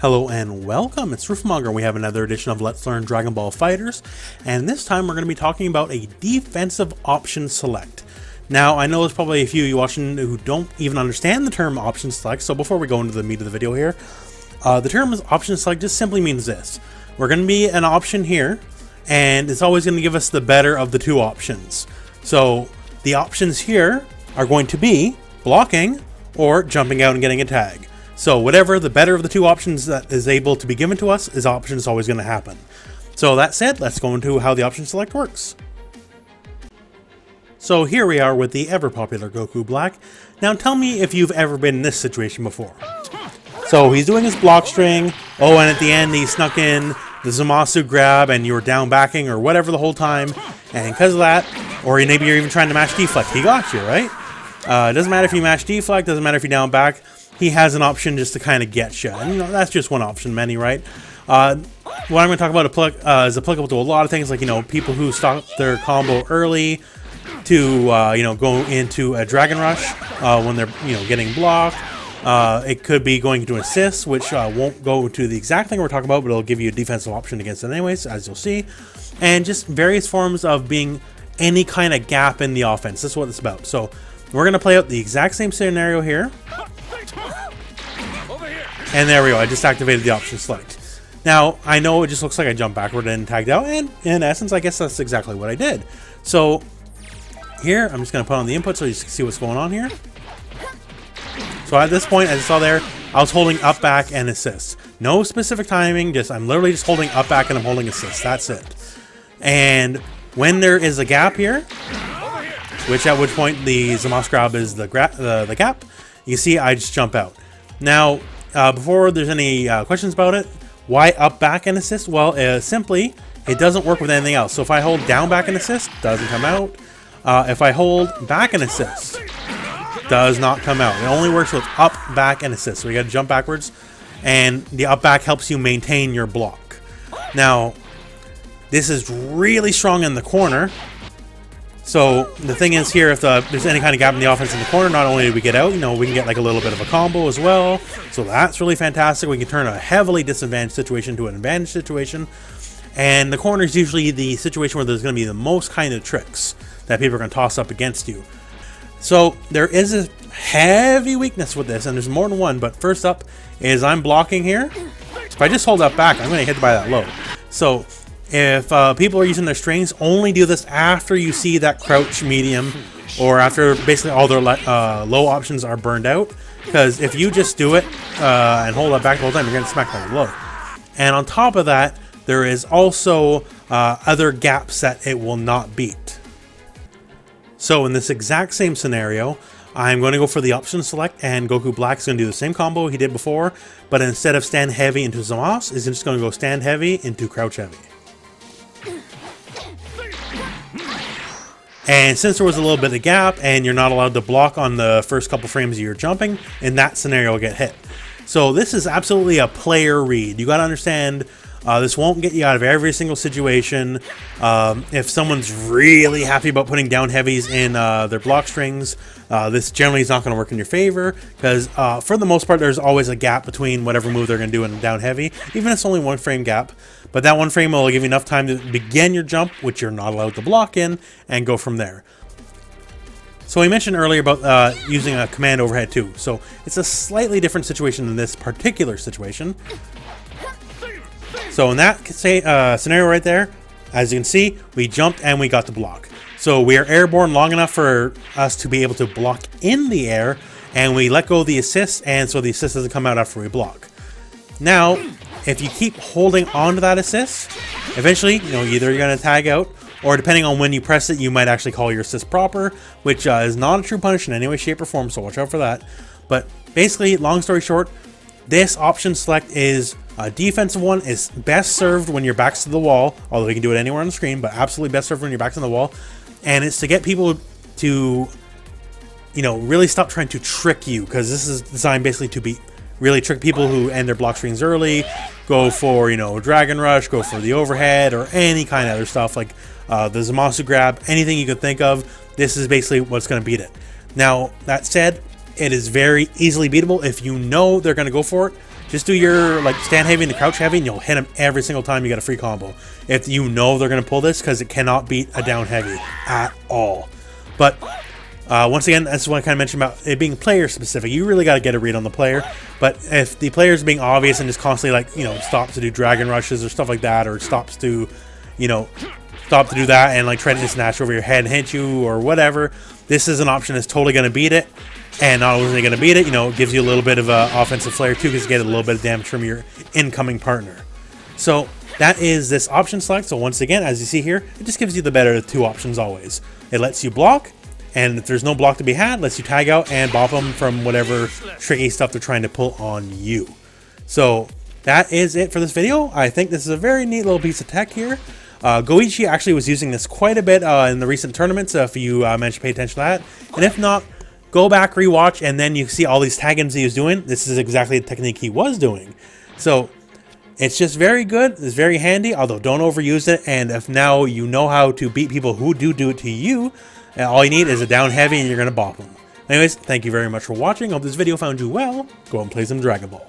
Hello and welcome, it's Rooflemonger. We have another edition of Let's Learn Dragon Ball FighterZ, and this time we're going to be talking about a defensive option select. Now, I know there's probably a few of you watching who don't even understand the term option select, so before we go into the meat of the video here, the term option select just simply means this. We're going to be an option here, and it's always going to give us the better of the two options. So, the options here are going to be blocking or jumping out and getting a tag. So whatever the better of the two options that is able to be given to us is option is always going to happen. So that said, let's go into how the option select works. So here we are with the ever popular Goku Black. Now tell me if you've ever been in this situation before. So he's doing his block string, oh, and at the end he snuck in the Zamasu grab and you were down backing or whatever the whole time, and because of that, or maybe you're even trying to mash deflect, he got you, right? It doesn't matter if you mash deflect, doesn't matter if you down back. He has an option just to kind of get you. And, you know, that's just one option, many, right? What I'm going to talk about is applicable to a lot of things, like, you know, people who stop their combo early to, you know, go into a Dragon Rush when they're, you know, getting blocked. It could be going to assist, which won't go to the exact thing we're talking about, but it'll give you a defensive option against it anyways, as you'll see. And just various forms of being any kind of gap in the offense. That's what it's about. So we're going to play out the exact same scenario here. And there we go, I just activated the option select. Now, I know it just looks like I jumped backward and tagged out, and in essence, I guess that's exactly what I did. So, here, I'm just going to put on the input so you can see what's going on here. So at this point, as you saw there, I was holding up, back, and assist. No specific timing, I'm literally just holding up, back, and I'm holding assist. That's it. And when there is a gap here, at which point the Zamasu grab is the gap, you see I just jump out. Now, before there's any questions about it, why up, back, and assist? Well, simply, it doesn't work with anything else. So if I hold down, back, and assist, doesn't come out. If I hold back and assist, does not come out. It only works with up, back, and assist. So you got to jump backwards, and the up, back helps you maintain your block. Now, this is really strong in the corner. So the thing is here, if there's any kind of gap in the offense in the corner, not only do we get out, you know, we can get like a little bit of a combo as well. So that's really fantastic. We can turn a heavily disadvantaged situation to an advantage situation. And the corner is usually the situation where there's going to be the most kind of tricks that people are going to toss up against you. So there is a heavy weakness with this, and there's more than one. But first up is I'm blocking here. If I just hold up back, I'm going to hit by that low. So if people are using their strings, only do this after you see that crouch medium, or after basically all their low options are burned out. Because if you just do it and hold that back the whole time, you're going to smack that low. And on top of that, there is also other gaps that it will not beat. So in this exact same scenario, I'm going to go for the option select, and Goku Black is going to do the same combo he did before, but instead of stand heavy into Zamasu, is just going to go stand heavy into crouch heavy. And since there was a little bit of gap and you're not allowed to block on the first couple frames you're jumping, in that scenario you'll get hit. So this is absolutely a player read. You got to understand, this won't get you out of every single situation. If someone's really happy about putting down heavies in their block strings, this generally is not going to work in your favor, because for the most part there's always a gap between whatever move they're going to do and down heavy, even if it's only one frame gap. But that one frame will give you enough time to begin your jump, which you're not allowed to block in, and go from there. So we mentioned earlier about using a command overhead too. So it's a slightly different situation than this particular situation. So in that scenario right there, as you can see, we jumped and we got the block. So we are airborne long enough for us to be able to block in the air, and we let go of the assist, and so the assist doesn't come out after we block. Now, if you keep holding on to that assist, eventually, you know, either you're going to tag out, or depending on when you press it, you might actually call your assist proper, which is not a true punish in any way, shape, or form, so watch out for that. But basically, long story short, this option select is a defensive one. Is best served when your back's to the wall, although you can do it anywhere on the screen, but absolutely best served when your back's to the wall. And it's to get people to, you know, really stop trying to trick you, because this is designed basically to really trick people who end their block strings early, go for, you know, Dragon Rush, go for the overhead, or any kind of other stuff like the Zamasu grab, anything you could think of. This is basically what's going to beat it. Now, that said, it is very easily beatable. If you know they're going to go for it, just do your like stand heavy and the crouch heavy, and you'll hit them every single time you get a free combo. If you know they're going to pull this, because it cannot beat a down heavy at all. But once again, that's what I kind of mentioned about it being player specific. You really got to get a read on the player. But if the player is being obvious and just constantly like, you know, stops to do dragon rushes or stuff like that, or stops to, you know, stop to do that and like try to just snatch over your head and hit you or whatever, this is an option that's totally going to beat it. And not only going to beat it, you know, it gives you a little bit of offensive flair too, because you get a little bit of damage from your incoming partner. So that is this option select. So once again, as you see here, it just gives you the better of two options always. It lets you block, and if there's no block to be had, lets you tag out and bop them from whatever tricky stuff they're trying to pull on you. So that is it for this video. I think this is a very neat little piece of tech here. Goichi actually was using this quite a bit in the recent tournaments, if you managed to pay attention to that. And if not, go back, rewatch, and then you see all these tag-ins he was doing. This is exactly the technique he was doing. So it's just very good. It's very handy, although don't overuse it. And if now you know how to beat people who do it to you, all you need is a down heavy and you're going to bop them. Anyways, thank you very much for watching. I hope this video found you well. Go and play some Dragon Ball.